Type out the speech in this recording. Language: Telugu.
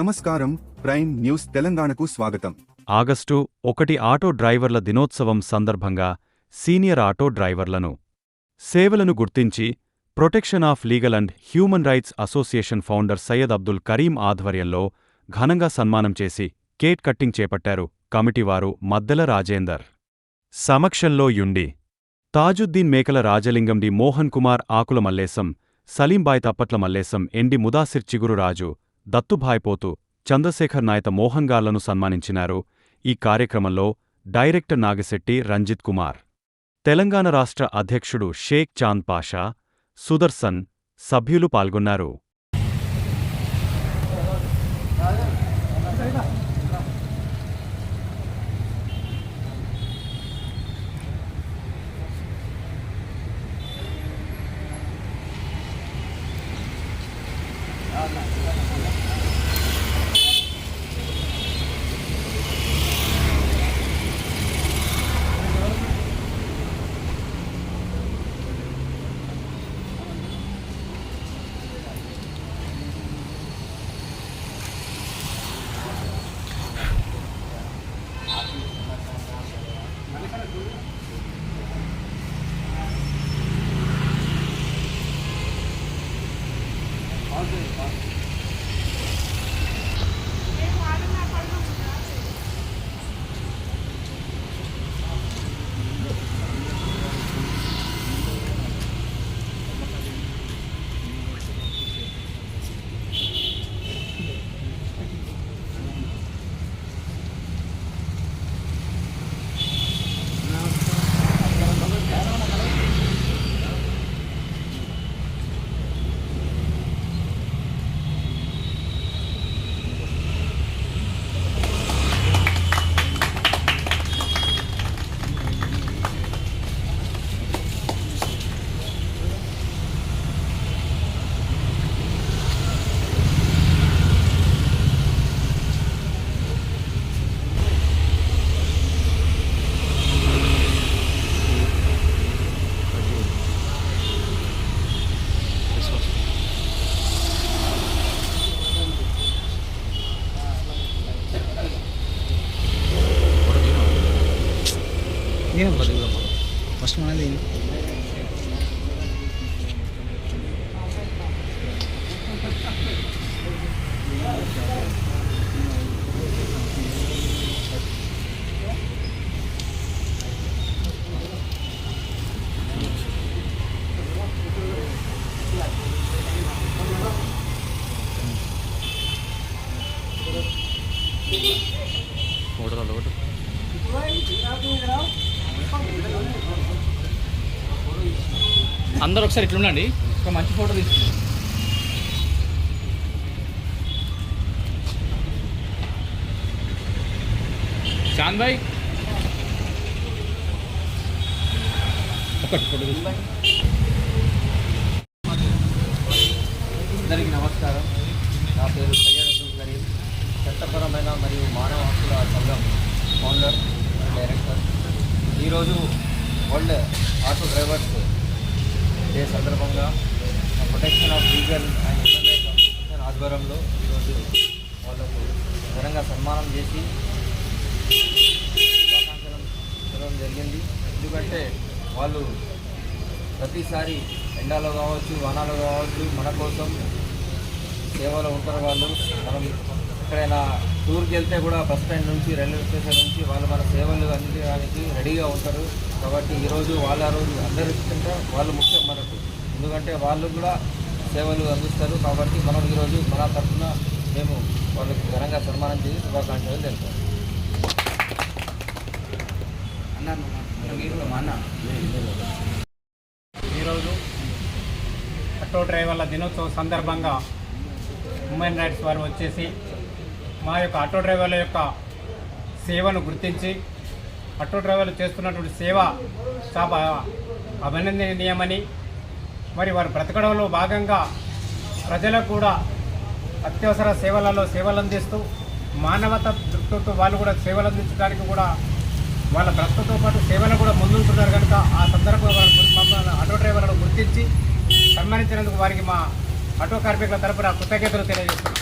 నమస్కారం, ప్రైమ్ న్యూస్ తెలంగాణకు స్వాగతం. ఆగస్టు 1 ఆటో డ్రైవర్ల దినోత్సవం సందర్భంగా సీనియర్ ఆటో డ్రైవర్లను సేవలను గుర్తించి protection of legal and human rights association founder Syed Abdul Karim ఆధ్వర్యంలో ఘనంగా సన్మానం చేసి కేక్ కట్టింగ్ చేపట్టారు. కమిటీవారు మద్దెల రాజేందర్ సమక్షంలో యుండి తాజుద్దీన్ మేకల రాజలింగం, డి మోహన్ కుమార్, ఆకుల మల్లేశం, సలీంబాయ్, తప్పట్ల మల్లేశం, ఎండి ముదాసిర్, చిగురు రాజు, దత్తుభాయ్ పోతు, చంద్రశేఖర్ నాయత మోహన్గాళ్లను సన్మానించినారు. ఈ కార్యక్రమంలో డైరెక్టర్ నాగశెట్టి రంజిత్ కుమార్, తెలంగాణ రాష్ట్ర అధ్యక్షుడు షేక్ చాంద్ పాషా, సుదర్శన్, సభ్యులు పాల్గొన్నారు. ఫస్ట్ మనది అందరూ ఒకసారి ఇట్లుండండి, ఒక మంచి ఫోటో తీసుకుంటాం. చాంద్ భాయ్ ఒకటి ఫోటో తీసుకుంటాం. అందరికీ నమస్కారం. నా పేరు సయ్యద్ అబ్దుల్ కరీం, చట్టపరమైన మరియు మానవ హక్కుల సంఘం ఫౌండర్ అండ్ డైరెక్టర్. ఈరోజు వరల్డ్ ఆటో డ్రైవర్స్ డే సందర్భంగా protection of legal and human rights association ఆధ్వర్యంలో ఈరోజు వాళ్ళకు ఘనంగా సన్మానం చేసి శుభాకాంక్షలు ఇవ్వడం జరిగింది. ఎందుకంటే వాళ్ళు ప్రతిసారి ఎండాలో కావచ్చు, వానాలో కావచ్చు, మన కోసం సేవలో ఉంటారు. వాళ్ళు మనం ఎక్కడైనా టూర్కి వెళ్తే కూడా బస్ స్టాండ్ నుంచి, రైల్వే స్టేషన్ నుంచి వాళ్ళు మన సేవలు అందించడానికి రెడీగా ఉంటారు. కాబట్టి ఈరోజు వాళ్ళ రోజు అందరికంటే వాళ్ళు ముఖ్యం మనకు, ఎందుకంటే వాళ్ళు కూడా సేవలు అందిస్తారు. కాబట్టి మనం ఈరోజు మన తరఫున మేము వాళ్ళకి ఘనంగా సన్మానం చేసి శుభాకాంక్షలు తెలుపుతాం. ఈరోజు ఆటో డ్రైవర్ల దినోత్సవం సందర్భంగా హ్యూమన్ రైట్స్ వారు వచ్చేసి మా యొక్క ఆటో డ్రైవర్ల యొక్క సేవను గుర్తించి ఆటో డ్రైవర్లు చేస్తున్నటువంటి సేవ చాలా అభినందనీయమని, మరి వారు బ్రతకడంలో భాగంగా ప్రజలకు కూడా అత్యవసర సేవలు అందిస్తూ మానవత దృష్టితో వాళ్ళు కూడా సేవలు అందించడానికి కూడా వాళ్ళ బ్రతుకుతో పాటు సేవలు కూడా ముందుంటున్నారు కనుక ఆ సందర్భంగా మమ్మల్ని ఆటో డ్రైవర్లను గుర్తించి సన్మానించినందుకు వారికి మా ఆటో కార్మికుల తరపున కృతజ్ఞతలు తెలియజేస్తున్నాం.